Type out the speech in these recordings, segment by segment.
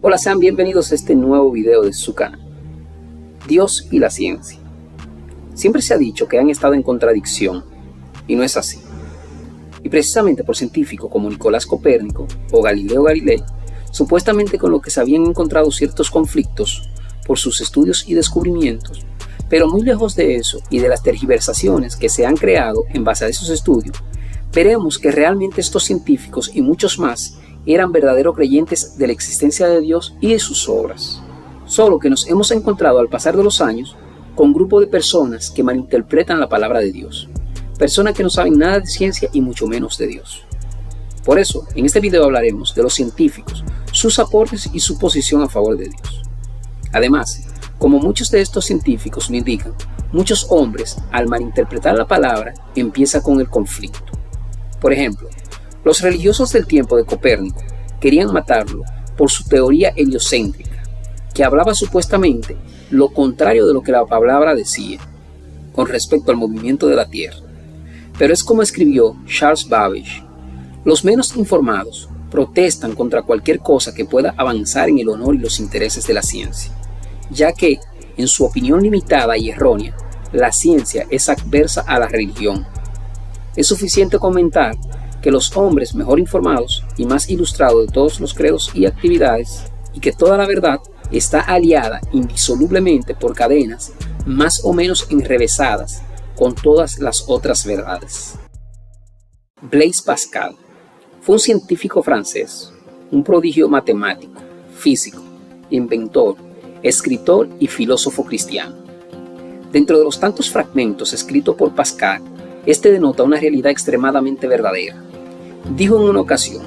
Hola, sean bienvenidos a este nuevo video de su canal. Dios y la ciencia. Siempre se ha dicho que han estado en contradicción, y no es así. Y precisamente por científicos como Nicolás Copérnico o Galileo Galilei, supuestamente con lo que se habían encontrado ciertos conflictos por sus estudios y descubrimientos, pero muy lejos de eso y de las tergiversaciones que se han creado en base a esos estudios, veremos que realmente estos científicos y muchos más eran verdaderos creyentes de la existencia de Dios y de sus obras. Solo que nos hemos encontrado al pasar de los años con un grupo de personas que malinterpretan la palabra de Dios, personas que no saben nada de ciencia y mucho menos de Dios. Por eso, en este video hablaremos de los científicos, sus aportes y su posición a favor de Dios. Además, como muchos de estos científicos lo indican, muchos hombres, al malinterpretar la palabra, empiezan con el conflicto. Por ejemplo, los religiosos del tiempo de Copérnico querían matarlo por su teoría heliocéntrica, que hablaba supuestamente lo contrario de lo que la palabra decía con respecto al movimiento de la Tierra. Pero es como escribió Charles Babbage: los menos informados protestan contra cualquier cosa que pueda avanzar en el honor y los intereses de la ciencia, ya que, en su opinión limitada y errónea, la ciencia es adversa a la religión. Es suficiente comentar que los hombres mejor informados y más ilustrados de todos los credos y actividades, y que toda la verdad está aliada indisolublemente por cadenas más o menos enrevesadas con todas las otras verdades. Blaise Pascal fue un científico francés, un prodigio matemático, físico, inventor, escritor y filósofo cristiano. Dentro de los tantos fragmentos escritos por Pascal, este denota una realidad extremadamente verdadera. Dijo en una ocasión: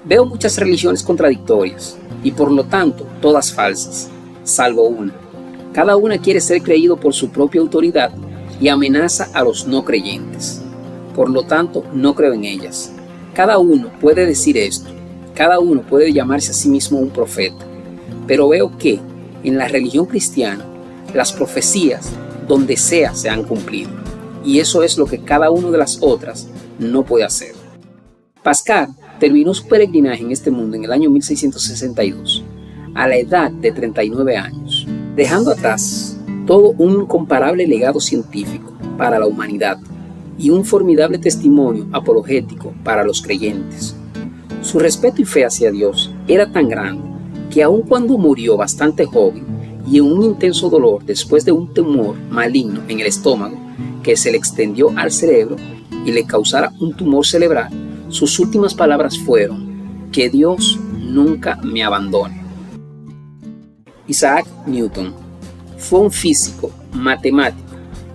veo muchas religiones contradictorias y por lo tanto todas falsas, salvo una. Cada una quiere ser creído por su propia autoridad y amenaza a los no creyentes. Por lo tanto, no creo en ellas. Cada uno puede decir esto, cada uno puede llamarse a sí mismo un profeta, pero veo que en la religión cristiana las profecías donde sea se han cumplido, y eso es lo que cada una de las otras no puede hacer. Pascal terminó su peregrinaje en este mundo en el año 1662, a la edad de 39 años, dejando atrás todo un incomparable legado científico para la humanidad y un formidable testimonio apologético para los creyentes. Su respeto y fe hacia Dios era tan grande que aun cuando murió bastante joven y en un intenso dolor después de un tumor maligno en el estómago que se le extendió al cerebro y le causara un tumor cerebral, sus últimas palabras fueron: que Dios nunca me abandone. Isaac Newton fue un físico, matemático,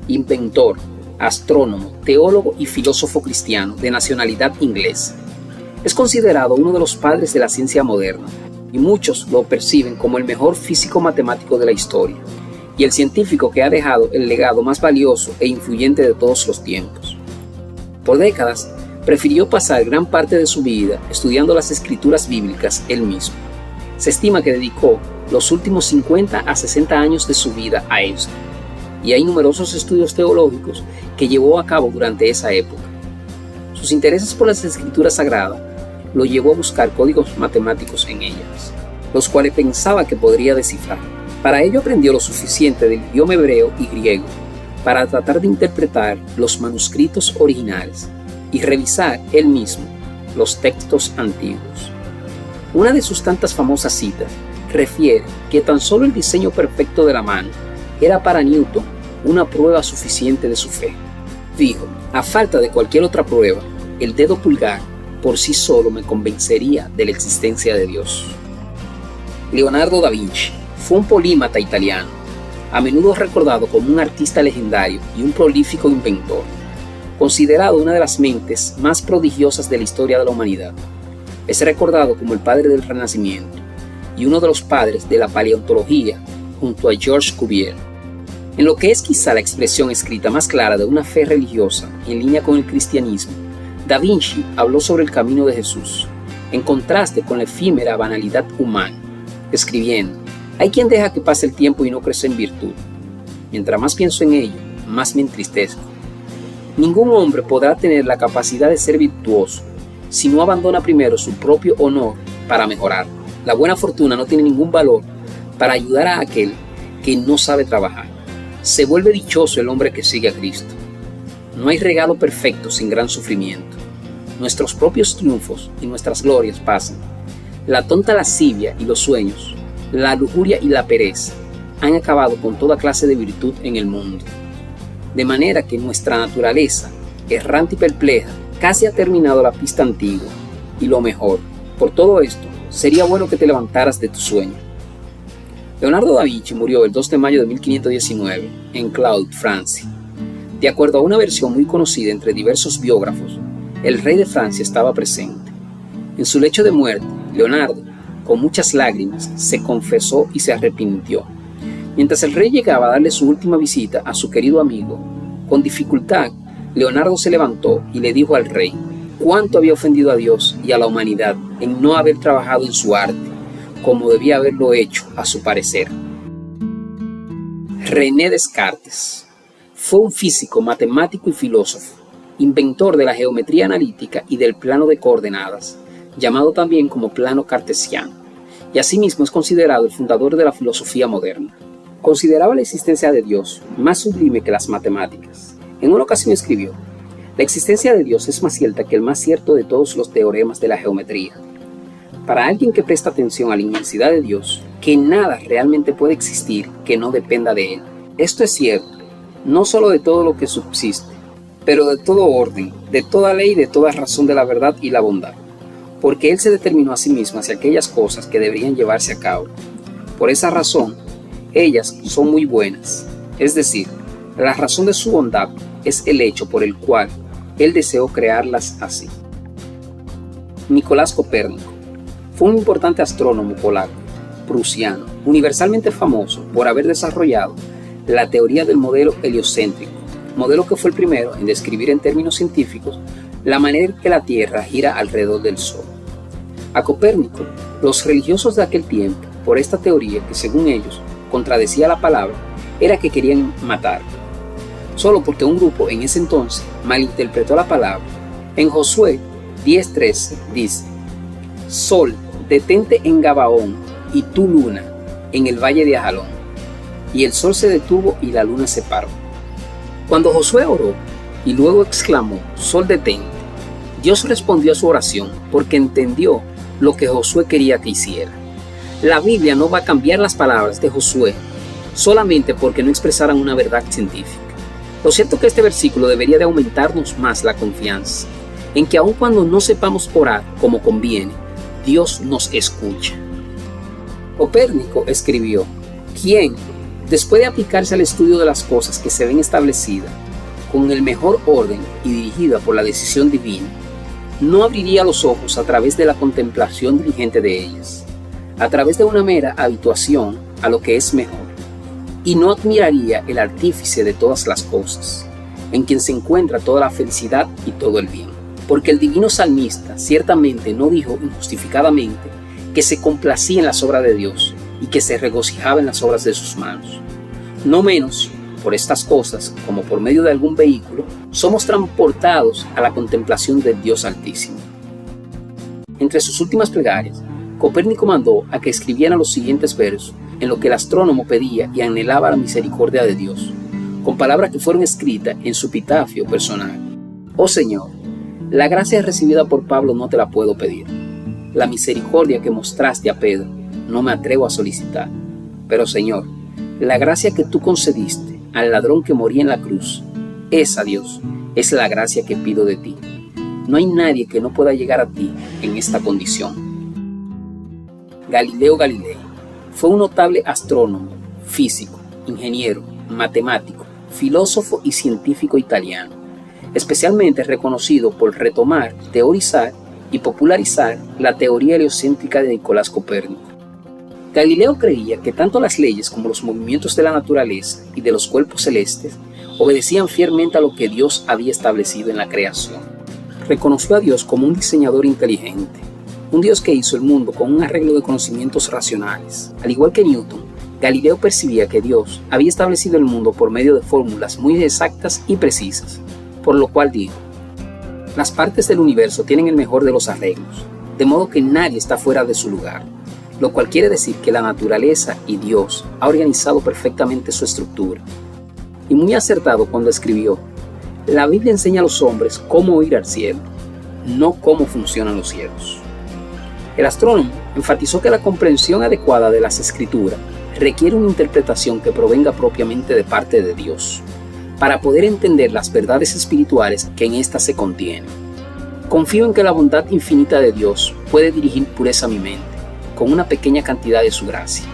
inventor, astrónomo, teólogo y filósofo cristiano de nacionalidad inglesa. Es considerado uno de los padres de la ciencia moderna y muchos lo perciben como el mejor físico matemático de la historia y el científico que ha dejado el legado más valioso e influyente de todos los tiempos. Por décadas, prefirió pasar gran parte de su vida estudiando las escrituras bíblicas él mismo. Se estima que dedicó los últimos 50 a 60 años de su vida a esto, y hay numerosos estudios teológicos que llevó a cabo durante esa época. Sus intereses por las escrituras sagradas lo llevó a buscar códigos matemáticos en ellas, los cuales pensaba que podría descifrar. Para ello aprendió lo suficiente del idioma hebreo y griego para tratar de interpretar los manuscritos originales y revisar él mismo los textos antiguos. Una de sus tantas famosas citas refiere que tan solo el diseño perfecto de la mano era para Newton una prueba suficiente de su fe. Dijo: a falta de cualquier otra prueba, el dedo pulgar por sí solo me convencería de la existencia de Dios. Leonardo da Vinci fue un polímata italiano, a menudo recordado como un artista legendario y un prolífico inventor, considerado una de las mentes más prodigiosas de la historia de la humanidad. Es recordado como el padre del Renacimiento y uno de los padres de la paleontología junto a Georges Cuvier. En lo que es quizá la expresión escrita más clara de una fe religiosa en línea con el cristianismo, Da Vinci habló sobre el camino de Jesús, en contraste con la efímera banalidad humana, escribiendo: hay quien deja que pase el tiempo y no crece en virtud. Mientras más pienso en ello, más me entristezco. Ningún hombre podrá tener la capacidad de ser virtuoso si no abandona primero su propio honor para mejorar. La buena fortuna no tiene ningún valor para ayudar a aquel que no sabe trabajar. Se vuelve dichoso el hombre que sigue a Cristo. No hay regalo perfecto sin gran sufrimiento. Nuestros propios triunfos y nuestras glorias pasan. La tonta lascivia y los sueños, la lujuria y la pereza han acabado con toda clase de virtud en el mundo. De manera que nuestra naturaleza, errante y perpleja, casi ha terminado la pista antigua. Y lo mejor, por todo esto, sería bueno que te levantaras de tu sueño. Leonardo da Vinci murió el 2 de mayo de 1519 en Claude, Francia. De acuerdo a una versión muy conocida entre diversos biógrafos, el rey de Francia estaba presente. En su lecho de muerte, Leonardo, con muchas lágrimas, se confesó y se arrepintió. Mientras el rey llegaba a darle su última visita a su querido amigo, con dificultad, Leonardo se levantó y le dijo al rey cuánto había ofendido a Dios y a la humanidad en no haber trabajado en su arte, como debía haberlo hecho a su parecer. René Descartes fue un físico, matemático y filósofo, inventor de la geometría analítica y del plano de coordenadas, llamado también como plano cartesiano, y asimismo es considerado el fundador de la filosofía moderna. Consideraba la existencia de Dios más sublime que las matemáticas. En una ocasión escribió: la existencia de Dios es más cierta que el más cierto de todos los teoremas de la geometría. Para alguien que presta atención a la inmensidad de Dios, que nada realmente puede existir que no dependa de Él. Esto es cierto, no solo de todo lo que subsiste, pero de todo orden, de toda ley y de toda razón de la verdad y la bondad, porque Él se determinó a sí mismo hacia aquellas cosas que deberían llevarse a cabo. Por esa razón, ellas son muy buenas, es decir, la razón de su bondad es el hecho por el cual Él deseó crearlas así. Nicolás Copérnico fue un importante astrónomo polaco, prusiano, universalmente famoso por haber desarrollado la teoría del modelo heliocéntrico, modelo que fue el primero en describir en términos científicos la manera en que la Tierra gira alrededor del Sol. A Copérnico, los religiosos de aquel tiempo, por esta teoría que según ellos contradecía la palabra, era que querían matarlo, solo porque un grupo en ese entonces malinterpretó la palabra. En Josué 10:13 dice: Sol, detente en Gabaón, y tú luna, en el valle de Ajalón. Y el sol se detuvo y la luna se paró. Cuando Josué oró y luego exclamó: Sol, detente, Dios respondió a su oración porque entendió lo que Josué quería que hiciera. La Biblia no va a cambiar las palabras de Josué solamente porque no expresaran una verdad científica. Lo cierto es que este versículo debería de aumentarnos más la confianza en que aun cuando no sepamos orar como conviene, Dios nos escucha. Copérnico escribió: ¿quién, después de aplicarse al estudio de las cosas que se ven establecidas con el mejor orden y dirigida por la decisión divina, no abriría los ojos a través de la contemplación diligente de ellas, a través de una mera habituación a lo que es mejor, y no admiraría el artífice de todas las cosas, en quien se encuentra toda la felicidad y todo el bien? Porque el divino salmista ciertamente no dijo injustificadamente que se complacía en las obras de Dios y que se regocijaba en las obras de sus manos. No menos, por estas cosas, como por medio de algún vehículo, somos transportados a la contemplación del Dios Altísimo. Entre sus últimas plegarias, Copérnico mandó a que escribieran los siguientes versos en lo que el astrónomo pedía y anhelaba la misericordia de Dios, con palabras que fueron escritas en su epitafio personal. Oh Señor, la gracia recibida por Pablo no te la puedo pedir. La misericordia que mostraste a Pedro no me atrevo a solicitar. Pero Señor, la gracia que tú concediste al ladrón que moría en la cruz, esa, Dios, es la gracia que pido de ti. No hay nadie que no pueda llegar a ti en esta condición. Galileo Galilei fue un notable astrónomo, físico, ingeniero, matemático, filósofo y científico italiano, especialmente reconocido por retomar, teorizar y popularizar la teoría heliocéntrica de Nicolás Copérnico. Galileo creía que tanto las leyes como los movimientos de la naturaleza y de los cuerpos celestes obedecían fielmente a lo que Dios había establecido en la creación. Reconoció a Dios como un diseñador inteligente, un Dios que hizo el mundo con un arreglo de conocimientos racionales. Al igual que Newton, Galileo percibía que Dios había establecido el mundo por medio de fórmulas muy exactas y precisas, por lo cual dijo: las partes del universo tienen el mejor de los arreglos, de modo que nadie está fuera de su lugar. lo cual quiere decir que la naturaleza y Dios ha organizado perfectamente su estructura. Y muy acertado cuando escribió: la Biblia enseña a los hombres cómo ir al cielo, no cómo funcionan los cielos. El astrónomo enfatizó que la comprensión adecuada de las escrituras requiere una interpretación que provenga propiamente de parte de Dios, para poder entender las verdades espirituales que en éstas se contienen. Confío en que la bondad infinita de Dios puede dirigir pureza a mi mente, con una pequeña cantidad de su gracia,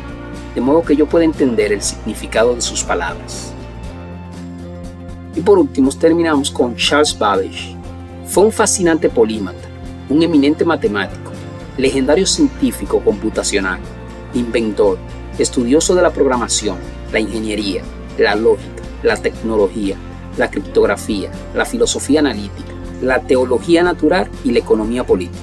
de modo que yo pueda entender el significado de sus palabras. Y por último terminamos con Charles Babbage. Fue un fascinante polímata, un eminente matemático, legendario científico computacional, inventor, estudioso de la programación, la ingeniería, la lógica, la tecnología, la criptografía, la filosofía analítica, la teología natural y la economía política.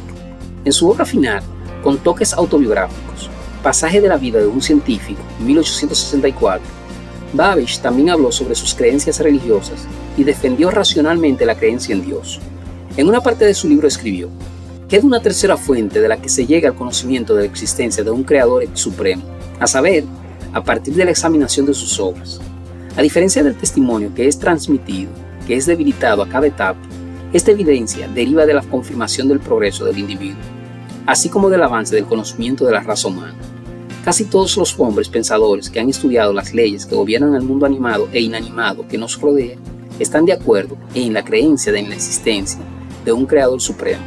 En su obra final, con toques autobiográficos, Pasaje de la vida de un científico, 1864, Babbage también habló sobre sus creencias religiosas y defendió racionalmente la creencia en Dios. En una parte de su libro escribió: queda una tercera fuente de la que se llega al conocimiento de la existencia de un creador supremo, a saber, a partir de la examinación de sus obras. A diferencia del testimonio que es transmitido, que es debilitado a cada etapa, esta evidencia deriva de la confirmación del progreso del individuo, así como del avance del conocimiento de la raza humana. Casi todos los hombres pensadores que han estudiado las leyes que gobiernan el mundo animado e inanimado que nos rodea están de acuerdo en la creencia de la existencia de un creador supremo,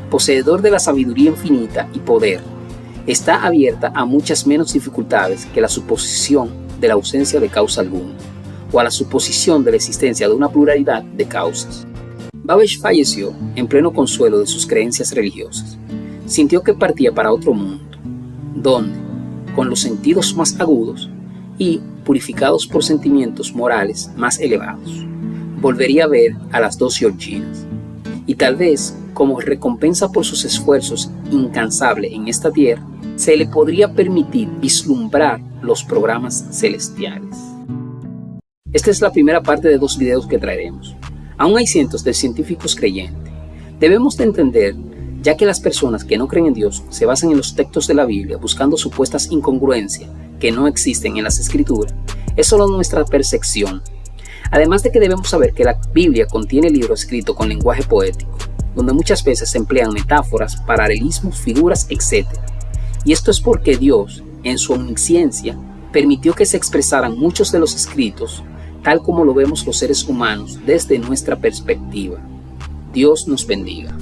poseedor de la sabiduría infinita y poder. Está abierta a muchas menos dificultades que la suposición de la ausencia de causa alguna, o a la suposición de la existencia de una pluralidad de causas. Babbage falleció en pleno consuelo de sus creencias religiosas. Sintió que partía para otro mundo, donde, con los sentidos más agudos y purificados por sentimientos morales más elevados, volvería a ver a las dos Georginas, y tal vez, como recompensa por sus esfuerzos incansables en esta tierra, se le podría permitir vislumbrar los programas celestiales. Esta es la primera parte de 2 videos que traeremos. Aún hay cientos de científicos creyentes. Debemos de entender, ya que las personas que no creen en Dios se basan en los textos de la Biblia buscando supuestas incongruencias que no existen en las Escrituras, es solo nuestra percepción. Además de que debemos saber que la Biblia contiene libros escritos con lenguaje poético, donde muchas veces se emplean metáforas, paralelismos, figuras, etc. Y esto es porque Dios, en su omnisciencia, permitió que se expresaran muchos de los escritos, tal como lo vemos los seres humanos desde nuestra perspectiva. Dios nos bendiga.